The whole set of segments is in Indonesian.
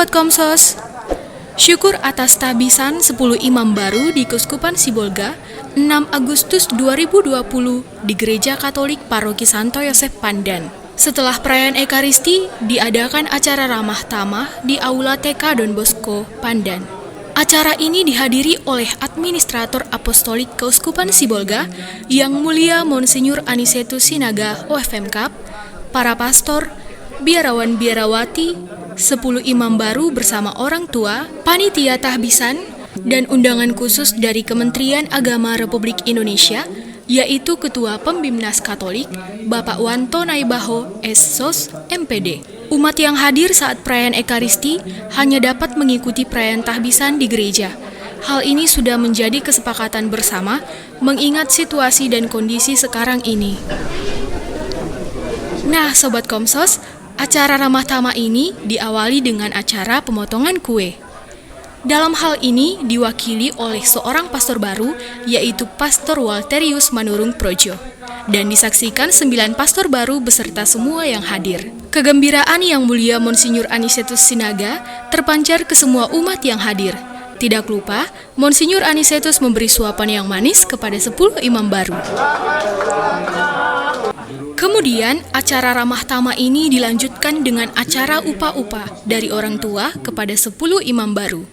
Sobat Komsos, syukur atas tahbisan 10 imam baru di Keuskupan Sibolga 6 Agustus 2020 di Gereja Katolik Paroki Santo Yosef Pandan. Setelah perayaan Ekaristi, diadakan acara ramah tamah di Aula TK Don Bosco, Pandan. Acara ini dihadiri oleh Administrator Apostolik Keuskupan Sibolga, Yang Mulia Monsinyur Anisetus Sinaga OFMKAP, para pastor, biarawan-biarawati, 10 imam baru bersama orang tua, panitia tahbisan, dan undangan khusus dari Kementerian Agama Republik Indonesia, yaitu Ketua Pembimnas Katolik, Bapak Wanto Naibaho, S.Sos, MPD. Umat yang hadir saat perayaan Ekaristi hanya dapat mengikuti perayaan tahbisan di gereja. Hal ini sudah menjadi kesepakatan bersama mengingat situasi dan kondisi sekarang ini. Nah, Sobat Komsos, acara ramah tamah ini diawali dengan acara pemotongan kue. Dalam hal ini diwakili oleh seorang pastor baru, yaitu Pastor Walterius Manurung Projo, dan disaksikan 9 pastor baru beserta semua yang hadir. Kegembiraan Yang Mulia Monsinyur Anisetus Sinaga terpancar ke semua umat yang hadir. Tidak lupa, Monsinyur Anisetus memberi suapan yang manis kepada 10 imam baru. Kemudian, acara ramah tamah ini dilanjutkan dengan acara upah-upah dari orang tua kepada 10 imam baru.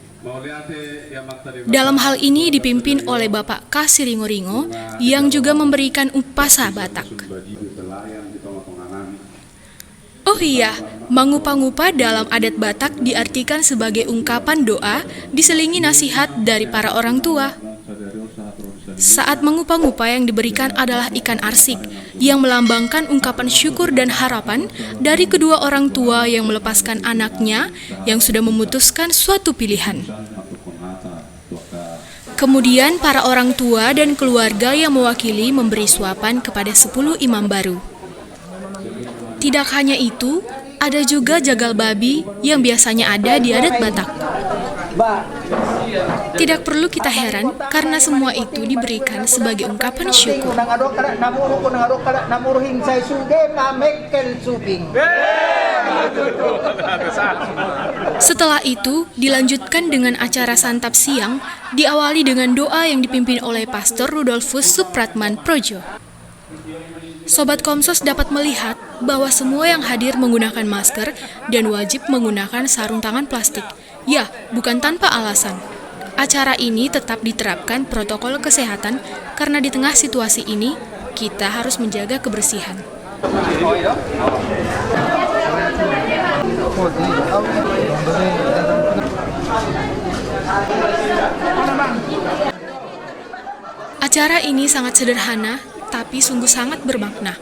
Dalam hal ini dipimpin oleh Bapak K. Siringo-ringo yang juga memberikan upasa Batak. Oh iya, mangupah-ngupah dalam adat Batak diartikan sebagai ungkapan doa diselingi nasihat dari para orang tua. Saat mengupah-ngupah yang diberikan adalah ikan arsik yang melambangkan ungkapan syukur dan harapan dari kedua orang tua yang melepaskan anaknya yang sudah memutuskan suatu pilihan. Kemudian para orang tua dan keluarga yang mewakili memberi suapan kepada 10 imam baru. Tidak hanya itu, ada juga jagal babi yang biasanya ada di adat Batak. Tidak perlu kita heran karena semua itu diberikan sebagai ungkapan syukur. Setelah itu dilanjutkan dengan acara santap siang, diawali dengan doa yang dipimpin oleh Pastor Rudolfus Supratman Projo. Sobat Komsos dapat melihat bahwa semua yang hadir menggunakan masker dan wajib menggunakan sarung tangan plastik. Ya, bukan tanpa alasan. Acara ini tetap diterapkan protokol kesehatan karena di tengah situasi ini, kita harus menjaga kebersihan. Acara ini sangat sederhana, tapi sungguh sangat bermakna.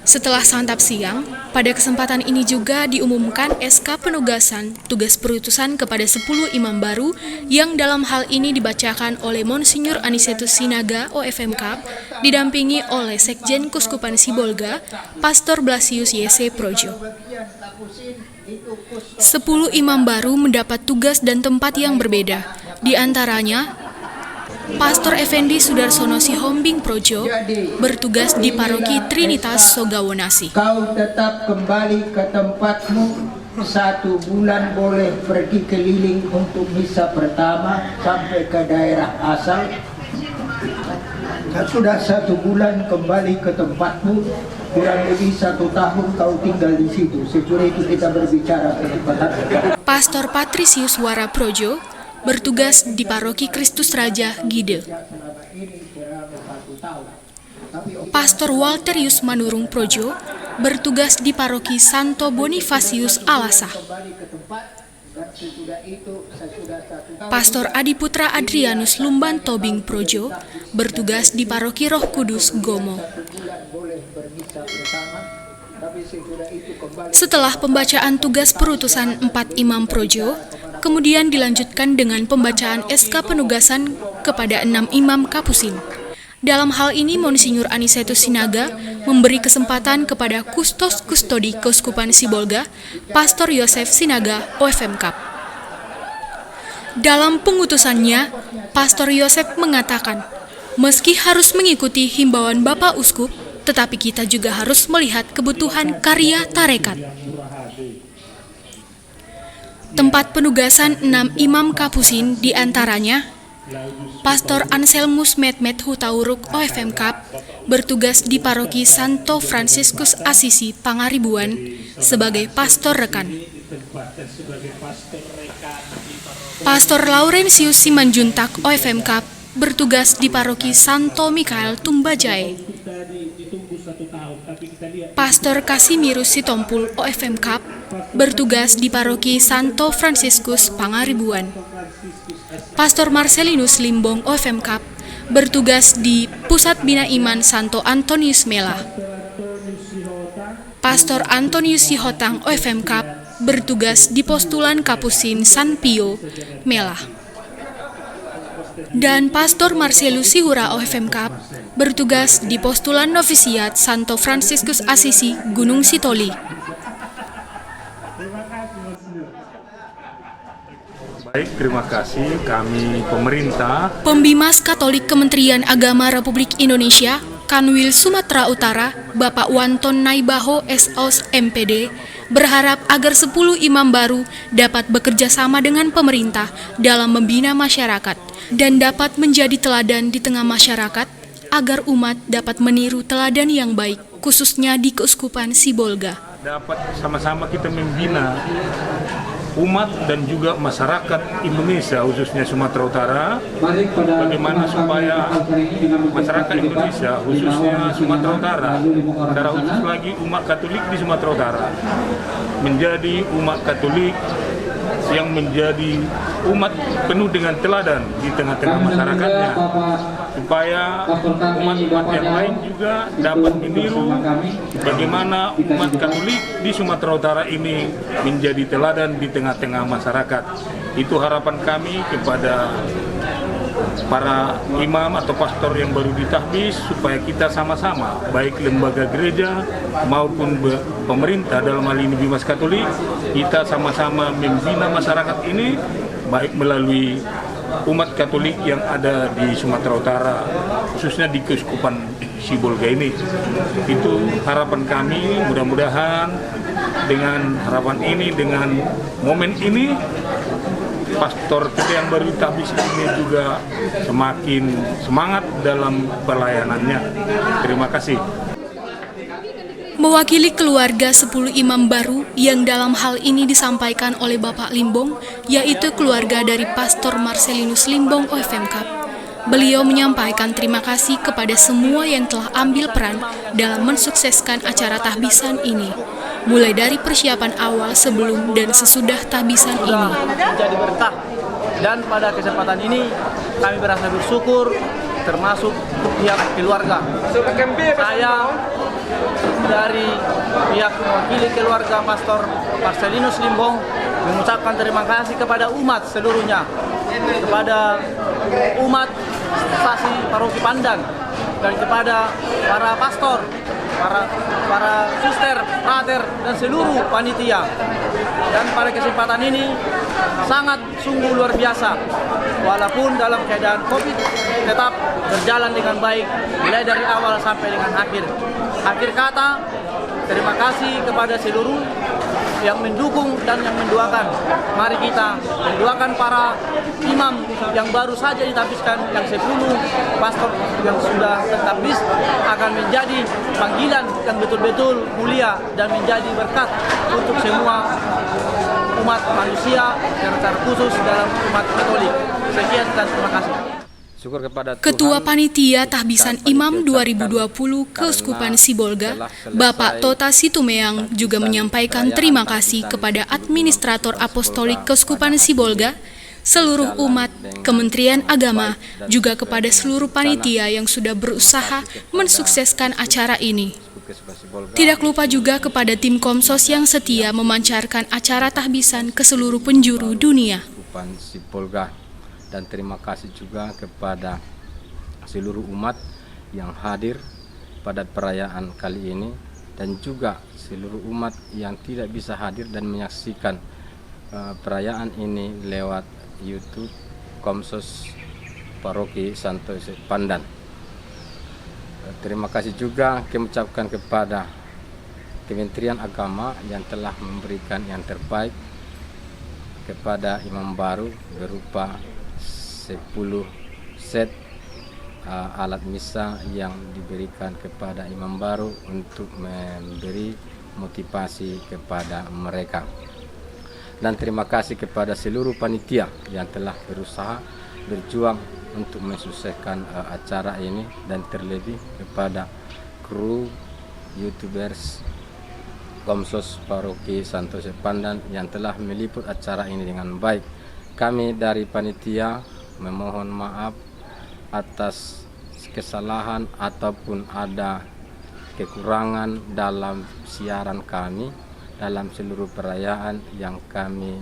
Setelah santap siang, pada kesempatan ini juga diumumkan SK penugasan tugas perutusan kepada 10 imam baru yang dalam hal ini dibacakan oleh Monsinyur Anisetus Sinaga OFMKAP didampingi oleh Sekjen Keuskupan Sibolga, Pastor Blasius Y.C. Projo. 10 imam baru mendapat tugas dan tempat yang berbeda, di antaranya Pastor Effendi Sudarsono Sihombing Projo bertugas di Paroki Trinitas Sogawonasi. Kau tetap kembali ke tempatmu, 1 bulan boleh pergi keliling untuk misa pertama sampai ke daerah asal. Sudah 1 bulan kembali ke tempatmu, kurang lebih 1 tahun kau tinggal di situ. Setelah itu kita berbicara ke tempat. Pastor Patrisius Wara Projo bertugas di Paroki Kristus Raja Gide. Pastor Walterius Manurung Projo bertugas di Paroki Santo Bonifasius Alasa. Pastor Adiputra Adrianus Lumban Tobing Projo bertugas di Paroki Roh Kudus Gomo. Setelah pembacaan tugas perutusan 4 imam Projo, kemudian dilanjutkan dengan pembacaan SK penugasan kepada 6 imam Kapusin. Dalam hal ini, Monsinyur Anisetus Sinaga memberi kesempatan kepada Kustos Kustodi Keuskupan Sibolga, Pastor Yosef Sinaga OFMKAP. Dalam pengutusannya, Pastor Yosef mengatakan, meski harus mengikuti himbauan Bapak Uskup, tetapi kita juga harus melihat kebutuhan karya tarekat. Tempat penugasan 6 imam kapusin diantaranya, Pastor Anselmus Mehmet Hutauruk OFM-Kap bertugas di paroki Santo Fransiskus Asisi Pangaribuan sebagai pastor rekan. Pastor Laurentius Simanjuntak OFM-Kap bertugas di paroki Santo Mikael Tumbajai. Pastor Kasimirus Sitompul OFM-Kap bertugas di paroki Santo Fransiskus Pangaribuan. Pastor Marcelinus Limbong OFM-Kap bertugas di Pusat Bina Iman Santo Antonius Mela. Pastor Antonius Sihotang OFM-Kap bertugas di Postulan Kapusin San Pio, Mela. Dan Pastor Marcelus Sihura OFM-Kap bertugas di Postulan Novisiat Santo Fransiskus Asisi, Gunung Sitoli. Baik, terima kasih kami pemerintah. Pembimas Katolik Kementerian Agama Republik Indonesia, Kanwil Sumatera Utara, Bapak Wanton Naibaho SOS MPD, berharap agar 10 imam baru dapat bekerja sama dengan pemerintah dalam membina masyarakat dan dapat menjadi teladan di tengah masyarakat agar umat dapat meniru teladan yang baik, khususnya di Keuskupan Sibolga. Dapat sama-sama kita membina umat dan juga masyarakat Indonesia, khususnya Sumatera Utara, bagaimana supaya masyarakat Indonesia, khususnya Sumatera Utara, secara khusus lagi umat Katolik di Sumatera Utara, menjadi umat Katolik yang menjadi umat penuh dengan teladan di tengah-tengah masyarakatnya, supaya umat-umat yang lain juga dapat meniru bagaimana umat Katolik di Sumatera Utara ini menjadi teladan di tengah-tengah masyarakat. Itu harapan kami kepada para imam atau pastor yang baru ditahbis, supaya kita sama-sama, baik lembaga gereja maupun pemerintah, dalam hal ini Bimas Katolik, kita sama-sama membina masyarakat ini, baik melalui umat Katolik yang ada di Sumatera Utara, khususnya di Keuskupan Sibolga ini. Itu harapan kami, mudah-mudahan dengan harapan ini, dengan momen ini, pastor kita yang baru ditahbis ini juga semakin semangat dalam pelayanannya. Terima kasih. Mewakili keluarga 10 imam baru yang dalam hal ini disampaikan oleh Bapak Limbong, yaitu keluarga dari Pastor Marcelinus Limbong OFM-Kap. Beliau menyampaikan terima kasih kepada semua yang telah ambil peran dalam mensukseskan acara tahbisan ini, mulai dari persiapan awal, sebelum dan sesudah tahbisan ini. Menjadi berkah, dan pada kesempatan ini kami berasa bersyukur, termasuk pihak keluarga. Saya dari pihak mewakili keluarga Pastor Marcelinus Limbong mengucapkan terima kasih kepada umat seluruhnya, kepada umat stasi paroki Pandan, dan kepada para pastor, para suster, frater, dan seluruh panitia. Dan pada kesempatan ini sangat sungguh luar biasa, walaupun dalam keadaan COVID tetap berjalan dengan baik, mulai dari awal sampai dengan akhir. Akhir kata, terima kasih kepada seluruh yang mendukung dan yang mendoakan. Mari kita mendoakan para imam yang baru saja ditahbiskan, yang 10 pastor yang sudah tertahbis, akan menjadi panggilan yang betul-betul mulia dan menjadi berkat untuk semua umat manusia, secara khusus dalam umat Katolik. Sekian dan terima kasih. Ketua Panitia Tahbisan Imam 2020 Keuskupan Sibolga, Bapak Tota Situmeang, juga menyampaikan terima kasih kepada Administrator Apostolik Keuskupan Sibolga, seluruh umat, Kementerian Agama, juga kepada seluruh panitia yang sudah berusaha mensukseskan acara ini. Tidak lupa juga kepada tim Komsos yang setia memancarkan acara tahbisan ke seluruh penjuru dunia. Dan terima kasih juga kepada seluruh umat yang hadir pada perayaan kali ini, dan juga seluruh umat yang tidak bisa hadir dan menyaksikan perayaan ini lewat YouTube Komsos Paroki Santo Yosef Pandan. Terima kasih juga kami ucapkan kepada Kementerian Agama yang telah memberikan yang terbaik kepada imam baru berupa 10 set alat misa yang diberikan kepada imam baru untuk memberi motivasi kepada mereka. Dan terima kasih kepada seluruh panitia yang telah berusaha berjuang untuk mensukseskan acara ini, dan terlebih kepada kru YouTubers Komsos Paroki Santo Yosef Pandan yang telah meliput acara ini dengan baik. Kami dari panitia memohon maaf atas kesalahan ataupun ada kekurangan dalam siaran kami dalam seluruh perayaan yang kami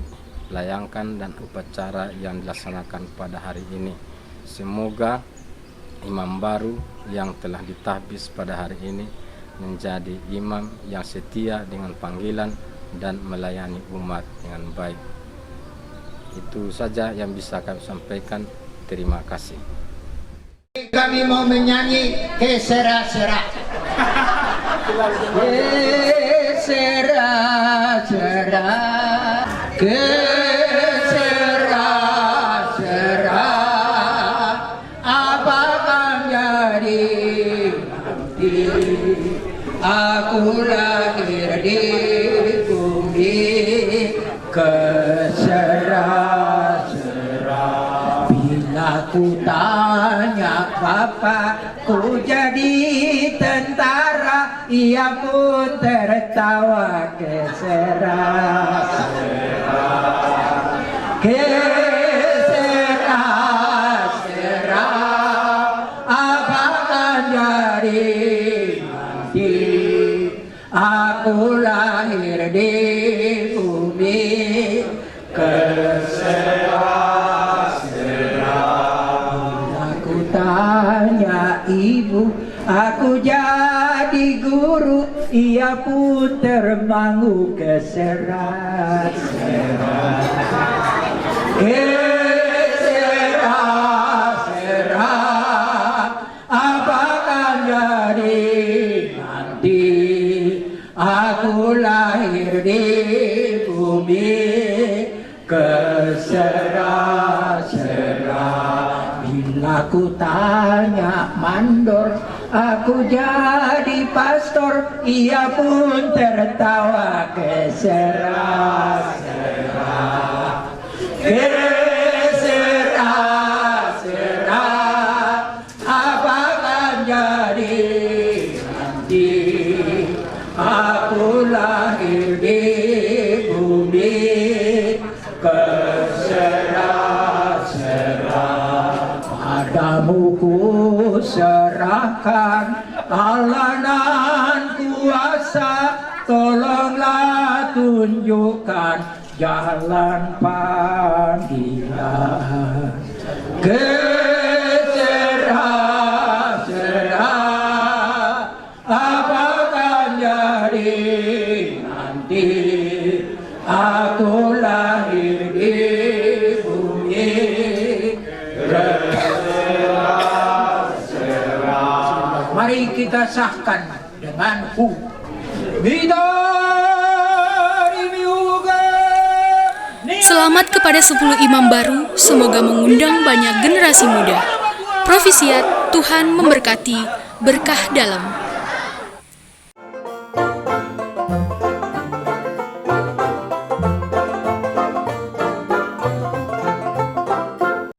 layangkan dan upacara yang dilaksanakan pada hari ini. Semoga imam baru yang telah ditahbis pada hari ini menjadi imam yang setia dengan panggilan dan melayani umat dengan baik. Itu saja yang bisa kami sampaikan. Terima kasih. Kami mau menyanyi Kesera-sera. Kesera-sera, kesera-sera, apakah jadi nanti aku lahir di bumi. Kesera-sera, bila ku tanya bapakku jadi tentara, ia pun tertawa. Kesera-sera, kesera-sera, apa akan jadi nanti aku lahir di bumi. Kesera-sera, aku tanya ibu, aku jadi guru, ia pun termangu. Kesera-sera, kesera-sera, apa akan jadi nanti aku lahir di bumi. Kesera-sera, bila ku tanya mandor, aku jadi pastor, ia pun tertawa. Kesera-sera, kesera-sera, apa akan jadi nanti aku lahir di bumi. Kesera-sera, padamu ku serahkan Allah dan kuasa, tolonglah tunjukkan jalan panggilan. Kesera-sera, apa akan jadi nanti aku lahir di bumi. Kesera-sera, mari kita sahkan dengan Selamat kepada 10 imam baru, semoga mengundang banyak generasi muda. Profisiat, Tuhan memberkati, berkah dalam.